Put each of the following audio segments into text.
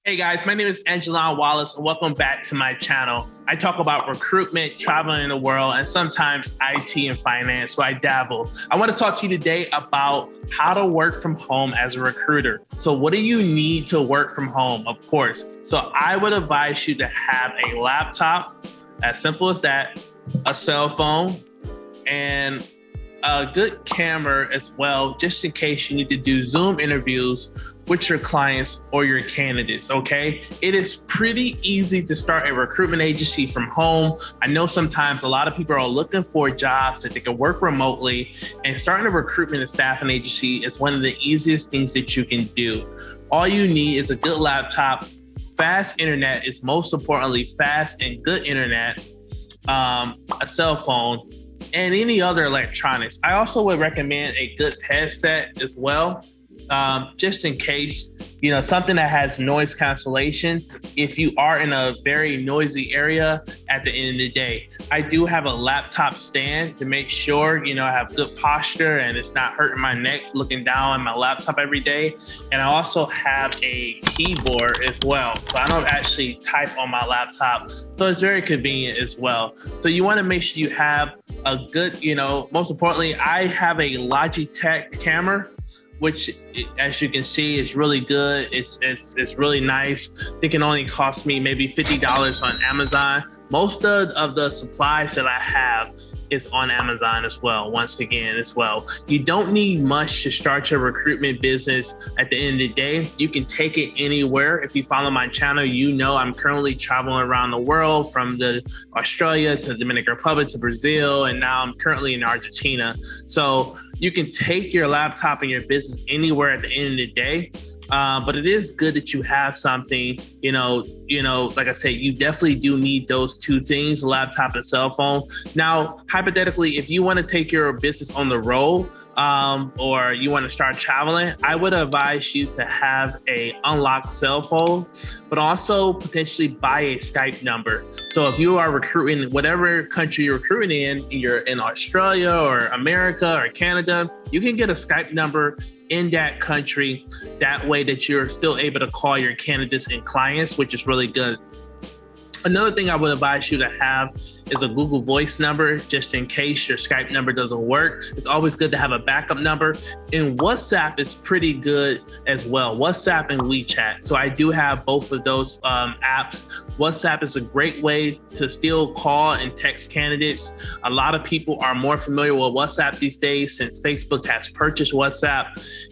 Hey guys, my name is Aijalonwallace and welcome back to my channel. I talk about recruitment, traveling in the world, and sometimes IT and finance, so I dabble. I want to talk to you today about how to work from home as a recruiter. So what do you need to work from home? Of course. So I would advise you to have a laptop, as simple as that, a cell phone, and a good camera as well, just in case you need to do Zoom interviews with your clients or your candidates, okay? It is pretty easy to start a recruitment agency from home. I know sometimes a lot of people are looking for jobs that they can work remotely, and starting a recruitment and staffing agency is one of the easiest things that you can do. All you need is a good laptop, fast internet is most importantly, fast and good internet, a cell phone, and any other electronics. I also would recommend a good headset as well, just in case, something that has noise cancellation if you are in a very noisy area at the end of the day. I do have a laptop stand to make sure, I have good posture and it's not hurting my neck looking down at my laptop every day. And I also have a keyboard as well. So I don't actually type on my laptop. So it's very convenient as well. So you want to make sure you have a good, most importantly, I have a Logitech camera, which, as you can see, is really good. It's really nice. I think it only cost me maybe $50 on Amazon. Most of the supplies that I have is on Amazon as well, once again as well. You don't need much to start your recruitment business. At the end of the day, you can take it anywhere. If you follow my channel, I'm currently traveling around the world, from Australia to Dominican Republic to Brazil, and now I'm currently in Argentina. So you can take your laptop and your business anywhere at the end of the day. But it is good that you have something, like I said, you definitely do need those two things, laptop and cell phone. Now, hypothetically, if you want to take your business on the road, or you want to start traveling, I would advise you to have a unlocked cell phone, but also potentially buy a Skype number. So if you are recruiting, whatever country you're recruiting in, you're in Australia or America or Canada, you can get a Skype number in that country. That way that you're still able to call your candidates and clients, which is really good. Another thing I would advise you to have is a Google Voice number, just in case your Skype number doesn't work. It's always good to have a backup number. And WhatsApp is pretty good as well, WhatsApp and WeChat. So I do have both of those apps. WhatsApp is a great way to still call and text candidates. A lot of people are more familiar with WhatsApp these days since Facebook has purchased WhatsApp.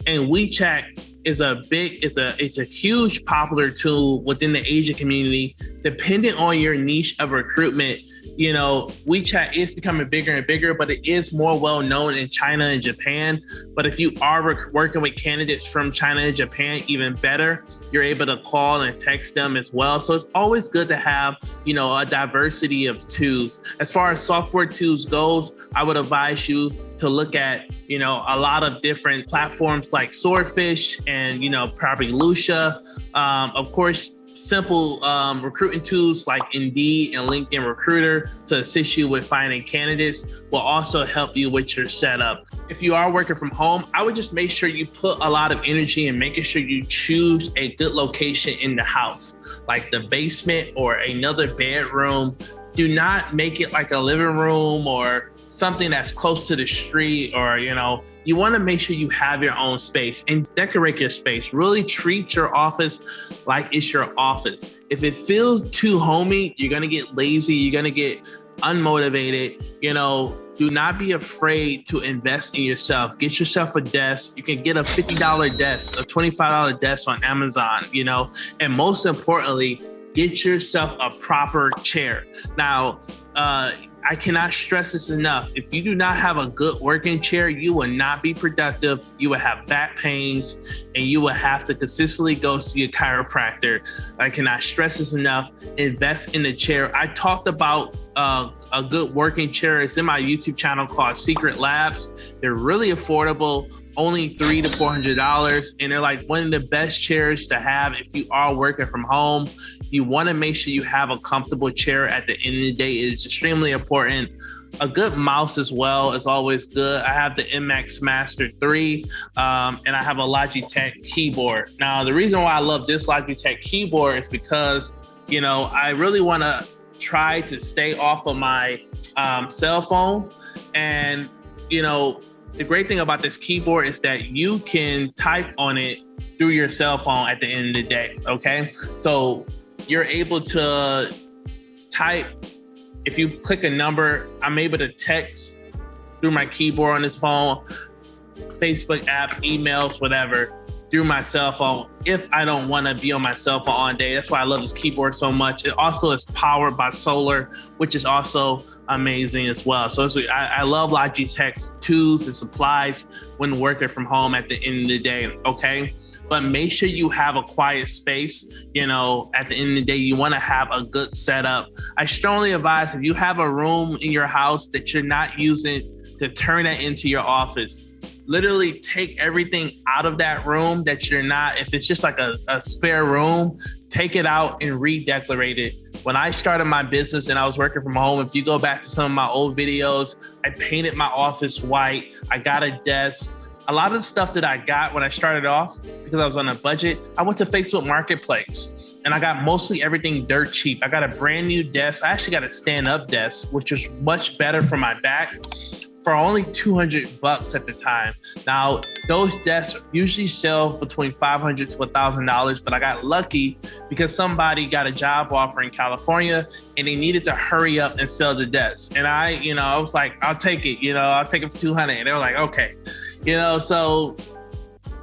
And WeChat is a huge popular tool within the Asian community. Depending on your niche of recruitment, WeChat is becoming bigger and bigger, but it is more well known in China and Japan. But if you are working with candidates from China and Japan, even better, you're able to call and text them as well. So it's always good to have, a diversity of tools. As far as software tools goes, I would advise you to look at, a lot of different platforms like Swordfish and, probably Lucia. Of course, simple recruiting tools like Indeed and LinkedIn Recruiter to assist you with finding candidates will also help you with your setup. If you are working from home, I would just make sure you put a lot of energy in making sure you choose a good location in the house, like the basement or another bedroom. Do not make it like a living room or something that's close to the street, or, you want to make sure you have your own space and decorate your space. Really treat your office like it's your office. If it feels too homey, you're going to get lazy. You're going to get unmotivated. Do not be afraid to invest in yourself. Get yourself a desk. You can get a $50 desk, a $25 desk on Amazon, and most importantly, get yourself a proper chair. Now, I cannot stress this enough. If you do not have a good working chair, you will not be productive. You will have back pains and you will have to consistently go see a chiropractor. I cannot stress this enough. Invest in the chair. I talked about a good working chair. It's in my YouTube channel called Secret Labs. They're really affordable. only $300 to $400, and they're like one of the best chairs to have if you are working from home. You want to make sure you have a comfortable chair at the end of the day. It's extremely important. A good mouse as well is always good. I have the MX Master 3, and I have a Logitech keyboard. Now, the reason why I love this Logitech keyboard is because, I really want to try to stay off of my cell phone. And, the great thing about this keyboard is that you can type on it through your cell phone at the end of the day, okay? So you're able to type. If you click a number, I'm able to text through my keyboard on this phone, Facebook apps, emails, whatever, through my cell phone if I don't want to be on my cell phone all day. That's why I love this keyboard so much. It also is powered by solar, which is also amazing as well. So I love Logitech's tools and supplies when working from home at the end of the day, okay? But make sure you have a quiet space. At the end of the day, you want to have a good setup. I strongly advise if you have a room in your house that you're not using, to turn that into your office. Literally take everything out of that room that you're not, if it's just like a spare room, take it out and redecorate it. When I started my business and I was working from home, if you go back to some of my old videos, I painted my office white. I got a desk. A lot of the stuff that I got when I started off, because I was on a budget, I went to Facebook Marketplace and I got mostly everything dirt cheap. I got a brand new desk. I actually got a stand-up desk, which was much better for my back, for only $200 at the time. Now, those desks usually sell between $500 to $1,000, but I got lucky because somebody got a job offer in California and they needed to hurry up and sell the desk. And I was like, I'll take it, I'll take it for $200. And they were like, okay. So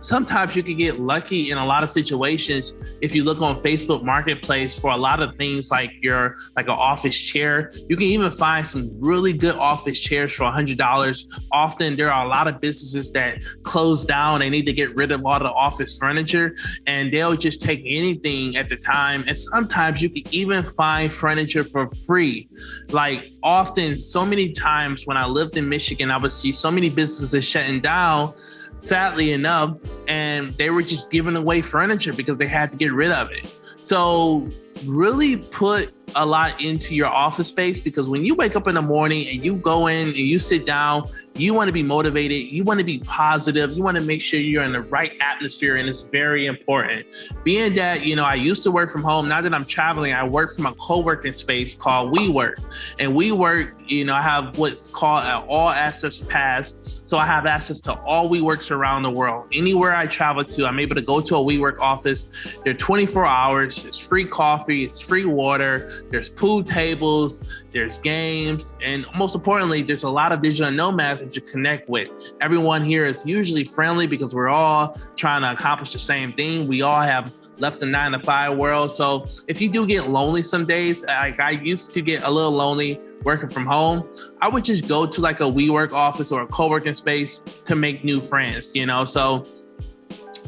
sometimes you can get lucky in a lot of situations. If you look on Facebook Marketplace for a lot of things like an office chair, you can even find some really good office chairs for $100. Often there are a lot of businesses that close down. They need to get rid of all the office furniture and they'll just take anything at the time. And sometimes you can even find furniture for free. Like often, so many times when I lived in Michigan, I would see so many businesses shutting down, sadly enough, and they were just giving away furniture because they had to get rid of it. So really put a lot into your office space, because when you wake up in the morning and you go in and you sit down, you want to be motivated, you want to be positive, you want to make sure you're in the right atmosphere, and it's very important. Being that, I used to work from home, now that I'm traveling, I work from a co-working space called WeWork. And WeWork, I have what's called an all access pass. So I have access to all WeWorks around the world. Anywhere I travel to, I'm able to go to a WeWork office. They're 24 hours, it's free coffee, it's free water, there's pool tables, there's games, and most importantly, there's a lot of digital nomads that you connect with. Everyone here is usually friendly because we're all trying to accomplish the same thing. We all have left the 9-to-5 world. So if you do get lonely some days, like I used to get a little lonely working from home, I would just go to like a WeWork office or a co-working space to make new friends, So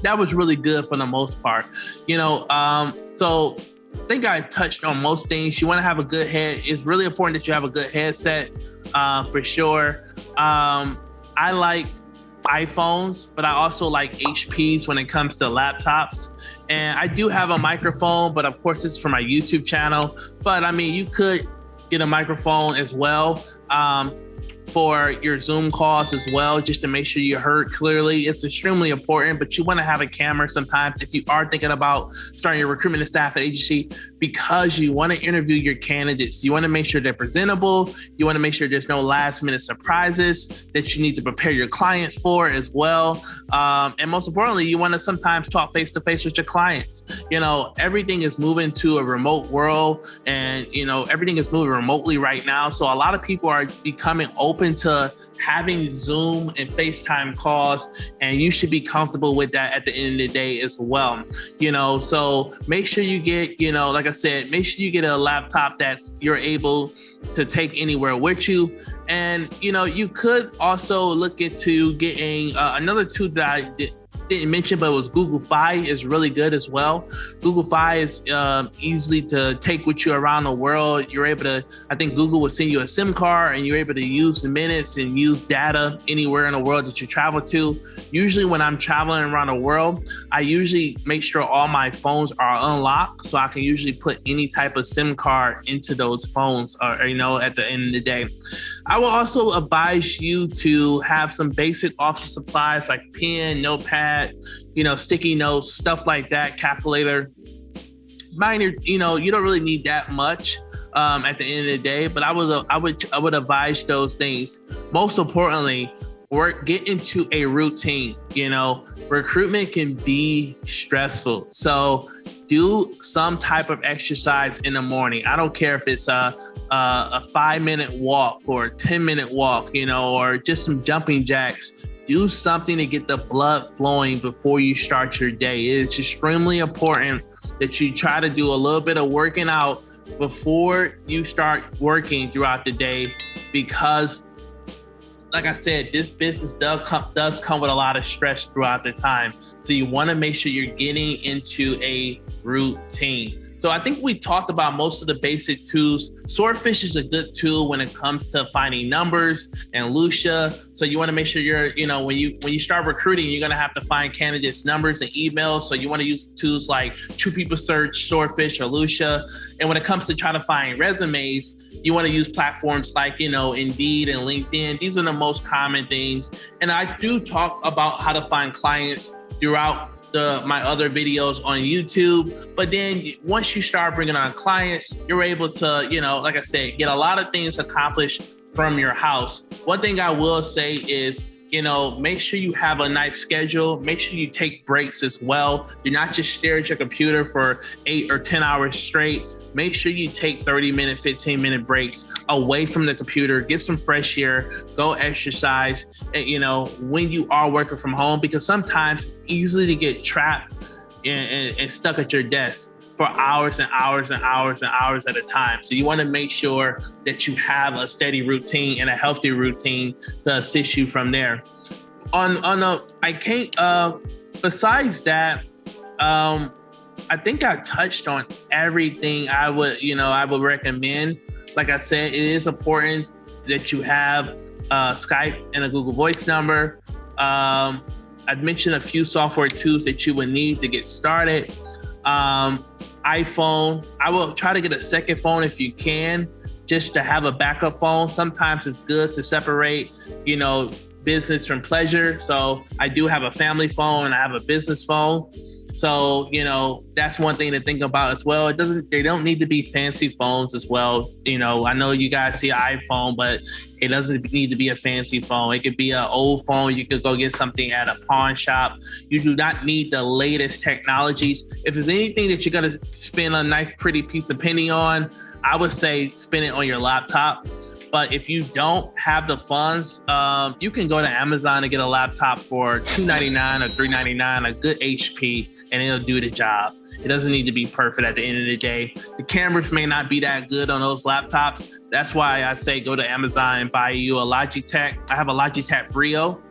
that was really good for the most part, so I think I touched on most things. You want to have a good head. It's really important that you have a good headset, for sure. I like iPhones, but I also like HPs when it comes to laptops. And I do have a microphone, but of course it's for my YouTube channel. But I mean, you could get a microphone as well. For your Zoom calls as well, just to make sure you're heard clearly. It's extremely important, but you want to have a camera sometimes if you are thinking about starting your recruitment and staff at agency, because you want to interview your candidates. You want to make sure they're presentable. You want to make sure there's no last minute surprises that you need to prepare your clients for as well. And most importantly, you want to sometimes talk face to face with your clients. Everything is moving to a remote world, and everything is moving remotely right now. So a lot of people are becoming open to having Zoom and FaceTime calls, and you should be comfortable with that at the end of the day as well. So make sure you get, like I said, make sure you get a laptop that you're able to take anywhere with you. And, you could also look into getting another tool that didn't mention, but it was Google Fi is really good as well. Google Fi is easily to take with you around the world. You're able to, I think Google will send you a SIM card and you're able to use the minutes and use data anywhere in the world that you travel to. Usually when I'm traveling around the world, I usually make sure all my phones are unlocked so I can usually put any type of SIM card into those phones or at the end of the day. I will also advise you to have some basic office supplies like pen, notepad, sticky notes, stuff like that, calculator. Minor, you don't really need that much at the end of the day, but I would advise those things. Most importantly, get into a routine. Recruitment can be stressful. So do some type of exercise in the morning. I don't care if it's a 5-minute walk or a 10-minute walk, or just some jumping jacks. Do something to get the blood flowing before you start your day. It's extremely important that you try to do a little bit of working out before you start working throughout the day, because like I said, this business does come with a lot of stress throughout the time. So you want to make sure you're getting into a routine. So I think we talked about most of the basic tools. Swordfish is a good tool when it comes to finding numbers, and Lucia. So you want to make sure you're, when you start recruiting, you're going to have to find candidates' numbers and emails. So you want to use tools like True People Search, Swordfish, or Lucia. And when it comes to trying to find resumes, you want to use platforms like, Indeed and LinkedIn. These are the most common things. And I do talk about how to find clients throughout my other videos on YouTube. But then once you start bringing on clients, you're able to, like I said, get a lot of things accomplished from your house. One thing I will say is, make sure you have a nice schedule. Make sure you take breaks as well. You're not just stare at your computer for 8 or 10 hours straight. Make sure you take 30-minute, 15-minute breaks away from the computer, get some fresh air, go exercise, when you are working from home, because sometimes it's easy to get trapped and stuck at your desk for hours and hours and hours and hours at a time. So you want to make sure that you have a steady routine and a healthy routine to assist you from there. Besides that, I think I touched on everything I would recommend. Like I said, it is important that you have Skype and a Google Voice number. I've mentioned a few software tools that you would need to get started. iPhone, I will try to get a second phone if you can, just to have a backup phone. Sometimes it's good to separate, business from pleasure. So I do have a family phone and I have a business phone. So, that's one thing to think about as well. They don't need to be fancy phones as well. I know you guys see an iPhone, but it doesn't need to be a fancy phone. It could be an old phone. You could go get something at a pawn shop. You do not need the latest technologies. If there's anything that you're going to spend a nice, pretty piece of penny on, I would say spend it on your laptop. But if you don't have the funds, you can go to Amazon and get a laptop for $299 or $399, a good HP, and it'll do the job. It doesn't need to be perfect at the end of the day. The cameras may not be that good on those laptops. That's why I say go to Amazon and buy you a Logitech. I have a Logitech Brio.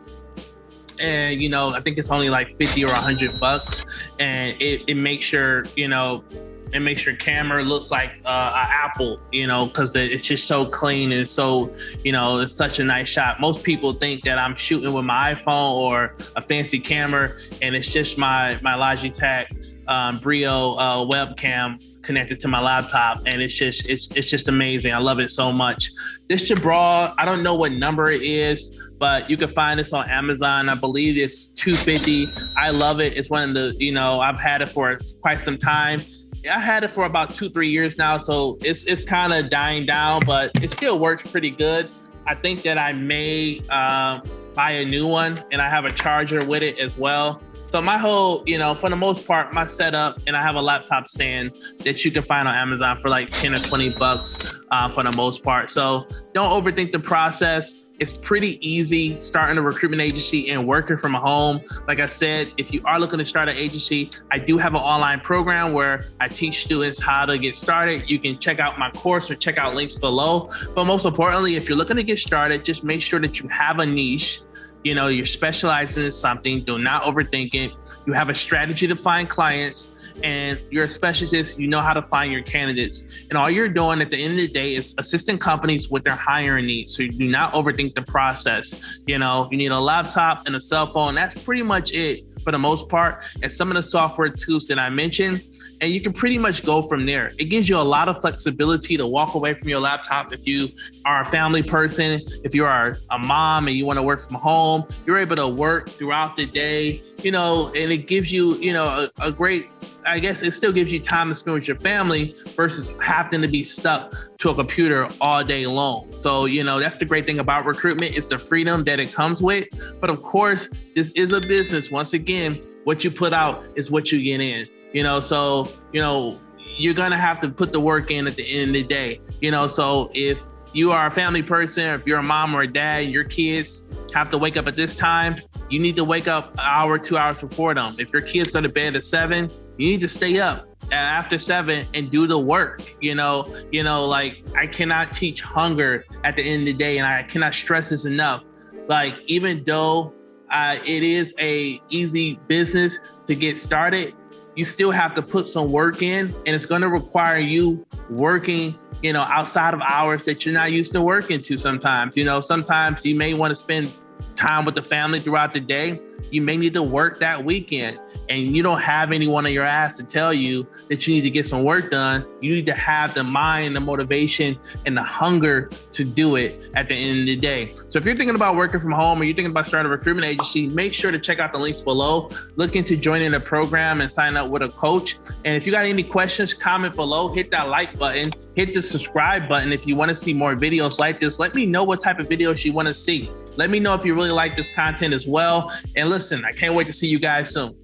And, I think it's only like $50 or $100. And it makes your, it makes your camera looks like an Apple, because it's just so clean and so, it's such a nice shot. Most people think that I'm shooting with my iPhone or a fancy camera, and it's just my Logitech Brio webcam connected to my laptop, and it's just amazing. I love it so much. This Jabra, I don't know what number it is, but you can find this on Amazon. I believe it's $250. I love it. It's one of the, I've had it for quite some time. I had it for about 2-3 years now, so it's kind of dying down, but it still works pretty good. I think that I may buy a new one, and I have a charger with it as well. So my whole, for the most part, my setup, and I have a laptop stand that you can find on Amazon for like $10 or $20 for the most part. So don't overthink the process. It's pretty easy starting a recruitment agency and working from home. Like I said, if you are looking to start an agency, I do have an online program where I teach students how to get started. You can check out my course or check out links below. But most importantly, if you're looking to get started, just make sure that you have a niche You're specializing in something. Do not overthink it. You have a strategy to find clients, and you're a specialist. You know how to find your candidates. And all you're doing at the end of the day is assisting companies with their hiring needs. So you do not overthink the process. You need a laptop and a cell phone. That's pretty much it for the most part. And some of the software tools that I mentioned, and you can pretty much go from there. It gives you a lot of flexibility to walk away from your laptop. If you are a family person, if you are a mom and you want to work from home, you're able to work throughout the day, and it gives you, a great, I guess it still gives you time to spend with your family versus having to be stuck to a computer all day long. So, that's the great thing about recruitment, is the freedom that it comes with. But of course, this is a business. Once again, what you put out is what you get in, so, you're going to have to put the work in at the end of the day, so if you are a family person, or if you're a mom or a dad, your kids have to wake up at this time, you need to wake up an hour, 2 hours before them. If your kids go to bed at 7, you need to stay up after 7 and do the work. Like, I cannot teach hunger at the end of the day, and I cannot stress this enough. Like, even though it is a easy business to get started, you still have to put some work in, and it's going to require you working outside of hours that you're not used to working to sometimes. Sometimes you may want to spend time with the family throughout the day. You may need to work that weekend, and you don't have anyone on your ass to tell you that you need to get some work done. You need to have the mind, the motivation, and the hunger to do it at the end of the day. So if you're thinking about working from home, or you're thinking about starting a recruitment agency, make sure to check out the links below. Look into joining the program and sign up with a coach. And if you got any questions, comment below, hit that like button, hit the subscribe button. If you want to see more videos like this, let me know what type of videos you want to see. Let me know if you really like this content as well. And listen, I can't wait to see you guys soon.